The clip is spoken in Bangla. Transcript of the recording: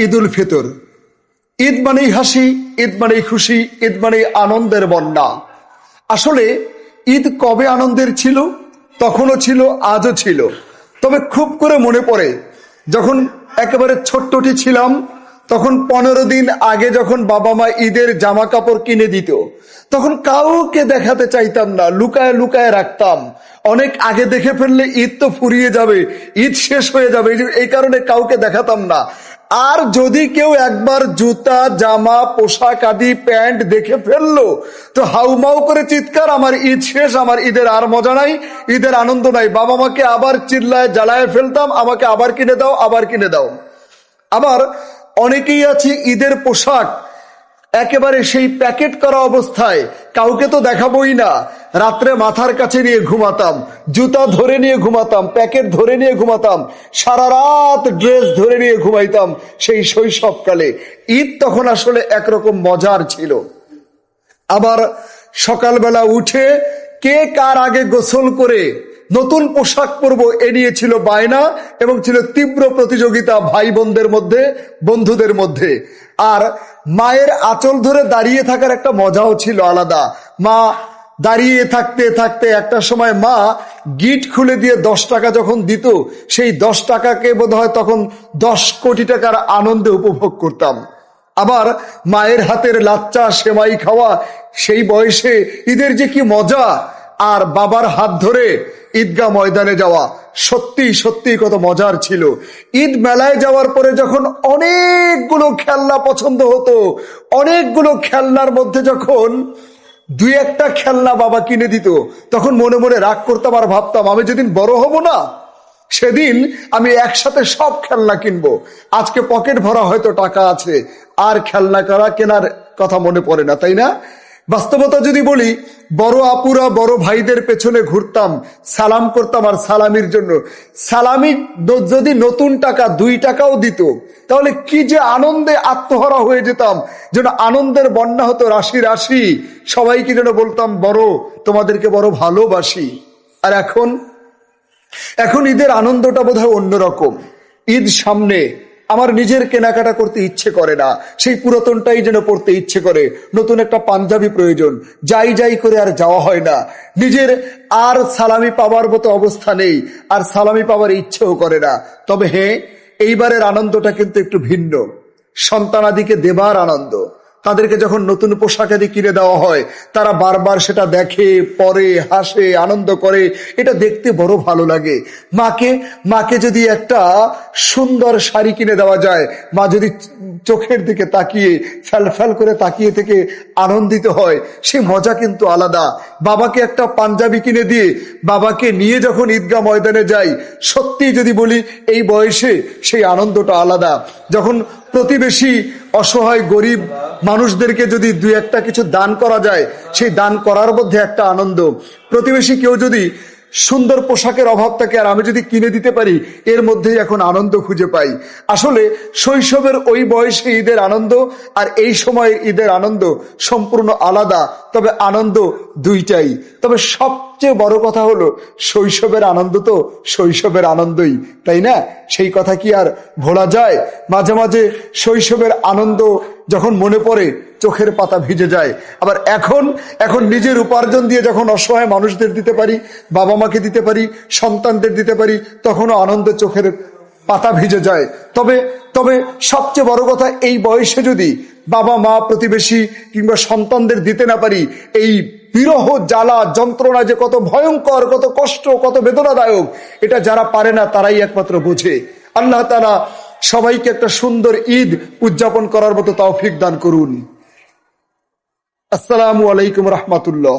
ঈদুল ফিতর। ঈদ মানেই হাসি, ঈদ মানেই খুশি, ঈদ মানেই আনন্দের বন্যা। আসলে ঈদ কবে আনন্দের ছিল? তখনও ছিল, আজও ছিল। তবে খুব করে মনে পড়ে যখন একেবারে ছোট্টটি ছিলাম, তখন 15 দিন আগে যখন বাবা মা ঈদের জামা কাপড় কিনে দিত, তখন কাউকে দেখাতে চাইতাম না, লুকায় লুকায় রাখতাম। অনেক আগে দেখে ফেললে ঈদ তো ফুরিয়ে যাবে, ঈদ শেষ হয়ে যাবে, এই কারণে কাউকে দেখাতাম না। আর যদি কেউ একবার জুতা, জামা, পোশাক আদি প্যান্ট দেখে ফেললো, তো হাউমাউ করে চিৎকার, আমার ঈদ শেষ, আমার ঈদের আর মজা নাই, ঈদের আনন্দ নাই। বাবা মাকে আবার চিল্লায় জ্বালায় ফেলতাম, আমাকে আবার কিনে দাও, আবার কিনে দাও। আবার অনেকেই আছে ঈদের পোশাক একেবারে সেই প্যাকেট করা অবস্থায়, কাউকে তো দেখাবোই না, রাত্রে মাথার কাছে নিয়ে ঘুমাতাম, জুতা ধরে নিয়ে ঘুমাতাম, প্যাকেট ধরে নিয়ে ঘুমাতাম, সারা রাত ড্রেস ধরে নিয়ে ঘুমাইতাম। সেই শৈশবকালে ঈদ তখন আসলে একরকম মজার ছিল। আবার সকালবেলা উঠে কে কার আগে গোসল করে নতুন পোশাক পরবো, এ নিয়ে ছিল বায়না এবং ছিল তীব্র প্রতিযোগিতা ভাই বোনদের মধ্যে, বন্ধুদের মধ্যে। আর মায়ের আঁচল ধরে দাঁড়িয়ে থাকার একটা মজাও ছিল আলাদা। মা দাঁড়িয়ে থাকতে থাকতে একটা সময় মা গিট খুলে দিয়ে 10 টাকা যখন দিত, সেই 10 টাকাকে বোধহয় তখন 10 কোটি টাকার আনন্দে উপভোগ করতাম। আবার মায়ের হাতের লাচ্চা সেমাই খাওয়া, সেই বয়সে ঈদের যে কি মজা। আর বাবার হাত ধরে ঈদগাহ ময়দানে যাওয়া সত্যি সত্যি কত মজার ছিল। ঈদ মেলায় যাওয়ার পরে যখন অনেকগুলো খেলনা পছন্দ হতো, অনেকগুলো খেলনার মধ্যে যখন 2-1টা খেলনা বাবা কিনে দিত, তখন মনে মনে রাগ করতাম আর ভাবতাম, আমি যেদিন বড় হব না, সেদিন আমি একসাথে সব খেলনা কিনবো। আজকে পকেট ভরা হয়তো টাকা আছে, আর খেলনা কেনার কথা মনে পড়ে না, তাই না? বাস্তবতা যদি বলি, বড় আপুরা বড় ভাইদের পেছনে ঘুরতাম, সালাম করতাম, আর সালামির জন্য সালামি যদি নতুন টাকা 2 টাকাও দিত, তাহলে কি যে আনন্দে আত্মহারা হয়ে যেতাম, যেন আনন্দের বন্যা হতো রাশি রাশি। সবাইকে যেন বলতাম, বড় তোমাদেরকে বড় ভালোবাসি। আর এখন ঈদের আনন্দটা বোধহয় অন্যরকম। ঈদ সামনে, আমার নিজের কেনাকাটা করতে ইচ্ছে করে না, সেই পুরাতনটাই যেন পড়তে ইচ্ছে করে। নতুন একটা পাঞ্জাবি প্রয়োজন, যাই করে আর যাওয়া হয় না। নিজের আর সালামি পাওয়ার মতো অবস্থা নেই, আর সালামি পাওয়ার ইচ্ছেও করে না। তবে হ্যাঁ, এইবারের আনন্দটা কিন্তু একটু ভিন্ন। সন্তানাদিকে দেবার আনন্দ, তাদেরকে যখন নতুন পোশাক আদি কিনে দেওয়া হয়, তারা বারবার সেটা দেখে, পরে, হাসে, আনন্দ করে। এটা দেখতে বড় ভালো লাগে। মাকে যদি একটা সুন্দর শাড়ি কিনে দেওয়া যায়, মা যদি চোখের দিকে তাকিয়ে ফ্যাল করে তাকিয়ে থেকে আনন্দিত হয়, সে মজা কিন্তু আলাদা। বাবাকে একটা পাঞ্জাবি কিনে দিয়ে বাবাকে নিয়ে যখন ঈদগাহ ময়দানে যাই, সত্যি যদি বলি, এই বয়সে সেই আনন্দটা আলাদা। যখন প্রতিবেশী অসহায় গরিব মানুষদেরকে যদি 2-1টা কিছু দান করা যায়, সেই দান করার মধ্যে একটা আনন্দ। প্রতিবেশী কেউ যদি সুন্দর পোশাকের অভাব থাকে, আর আমি যদি কিনে দিতে পারি, এর মধ্যেই এখন আনন্দ খুঁজে পাই। আসলে শৈশবের ওই বয়সে ঈদের আনন্দ আর এই সময়ের ঈদের আনন্দ সম্পূর্ণ আলাদা। তবে আনন্দ দুইটাই। তবে সবচেয়ে বড় কথা হলো, শৈশবের আনন্দ তো শৈশবের আনন্দই, তাই না? সেই কথা কি আর ভোলা যায়? মাঝে মাঝে শৈশবের আনন্দ যখন মনে পড়ে, চোখের পাতা ভিজে যায়। আবার এখন নিজের উপার্জন দিয়ে যখন অসহায় মানুষদের দিতে পারি, বাবা মাকে দিতে পারি, সন্তানদের দিতে পারি, তখনও আনন্দে চোখের পাতা ভিজে যায়। তবে সবচেয়ে বড় কথা, এই বয়সে যদি বাবা মা, প্রতিবেশী কিংবা সন্তানদের দিতে না পারি, এই বিরহ জ্বালা যন্ত্রণা যে কত ভয়ঙ্কর, কত কষ্ট, কত বেদনাদায়ক, এটা যারা পারে না তারাই একমাত্র বোঝে। আল্লাহ তাআলা সবাইকে একটা সুন্দর ঈদ উদযাপন করার মতো তৌফিক দান করুন। আসসালামু আলাইকুম রাহমাতুল্লাহ।